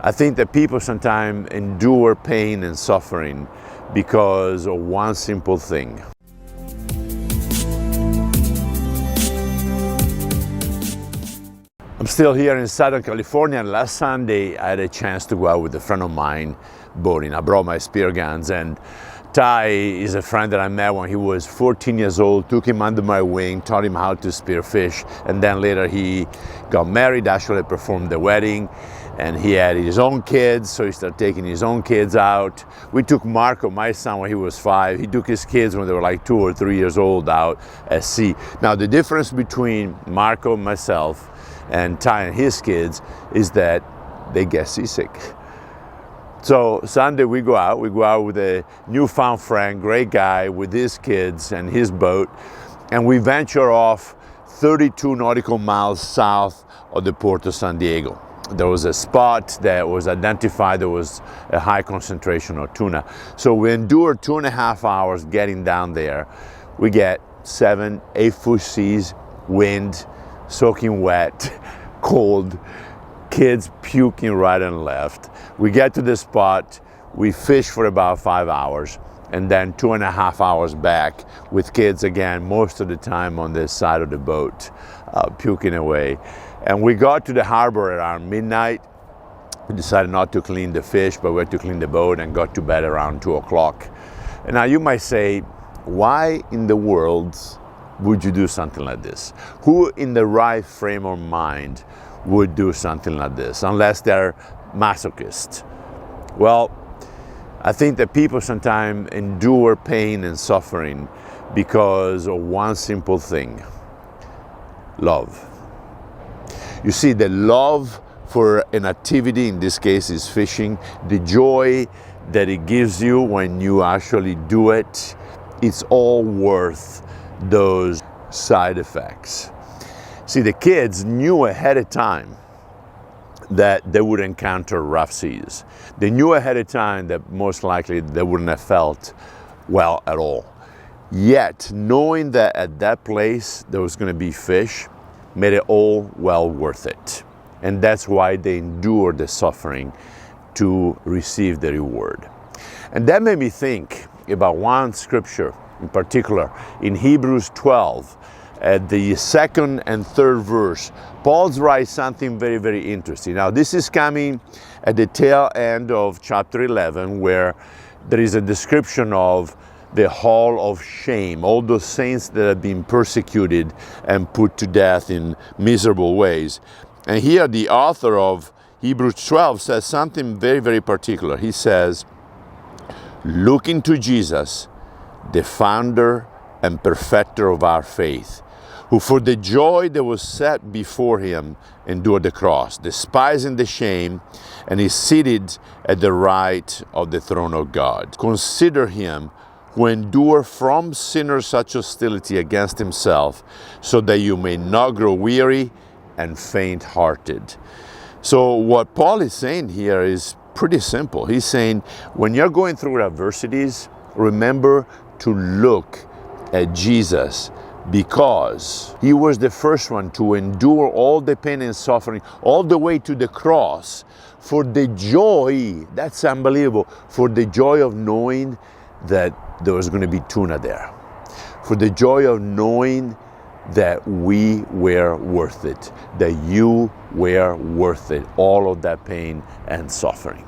I think that people sometimes endure pain and suffering because of one simple thing. I'm still here in Southern California, and last Sunday I had a chance to go out with a friend of mine boating. I brought my spear guns, and Ty is a friend that I met when he was 14 years old, took him under my wing, taught him how to spearfish, and then later he got married, actually performed the wedding, and he had his own kids, so he started taking his own kids out. We took Marco, my son, when he was 5. He took his kids when they were like 2 or 3 years old out at sea. Now the difference between Marco and myself and Ty and his kids is that they get seasick. So Sunday we go out with a newfound friend, great guy, with his kids and his boat, and we venture off 32 nautical miles south of the port of San Diego. There was a spot that was identified, there was a high concentration of tuna. So we endured 2.5 hours getting down there. We get 7, 8 foot seas, wind, soaking wet, cold, kids puking right and left. We get to the spot, we fish for about 5 hours, and then 2.5 hours back with kids again, most of the time on the side of the boat, puking away. And we got to the harbor around midnight. We decided not to clean the fish, but we had to clean the boat, and got to bed around 2 o'clock. And now you might say, why in the world would you do something like this? Who in the right frame of mind would do something like this, unless they're masochists? Well, I think that people sometimes endure pain and suffering because of one simple thing: love. You see, the love for an activity, in this case is fishing, the joy that it gives you when you actually do it, it's all worth those side effects. See, the kids knew ahead of time that they would encounter rough seas. They knew ahead of time that most likely they wouldn't have felt well at all. Yet, knowing that at that place there was going to be fish made it all well worth it. And that's why they endured the suffering to receive the reward. And that made me think about one scripture in particular. In Hebrews 12, at the 2nd and 3rd verse, Paul writes something very, very interesting. Now, this is coming at the tail end of chapter 11, where there is a description of the hall of shame, all those saints that have been persecuted and put to death in miserable ways. And here the author of Hebrews 12 says something very, very particular. He says, looking to Jesus, the founder and perfecter of our faith, who for the joy that was set before him endured the cross, despising the shame, and is seated at the right of the throne of God. Consider him who endured from sinners such hostility against himself, so that you may not grow weary and faint-hearted. So what Paul is saying here is pretty simple. He's saying, when you're going through adversities, remember to look at Jesus, because he was the first one to endure all the pain and suffering all the way to the cross for the joy, that's unbelievable, for the joy of knowing that there was going to be tuna there, for the joy of knowing that we were worth it, that you were worth it, all of that pain and suffering.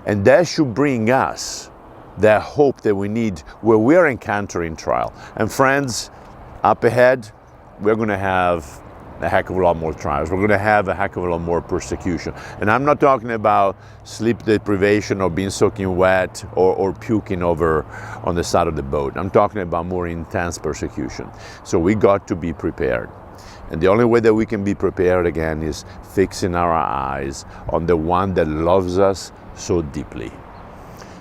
And that should bring us that hope that we need where we're encountering trial. And friends, up ahead, we're going to have a heck of a lot more trials. We're going to have a heck of a lot more persecution. And I'm not talking about sleep deprivation or being soaking wet or puking over on the side of the boat. I'm talking about more intense persecution. So we got to be prepared. And the only way that we can be prepared again is fixing our eyes on the one that loves us so deeply.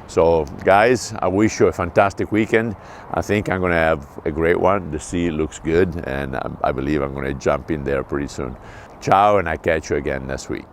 So guys, I wish you a fantastic weekend. I think I'm going to have a great one. The sea looks good, and I believe I'm going to jump in there pretty soon. Ciao, and I catch you again next week.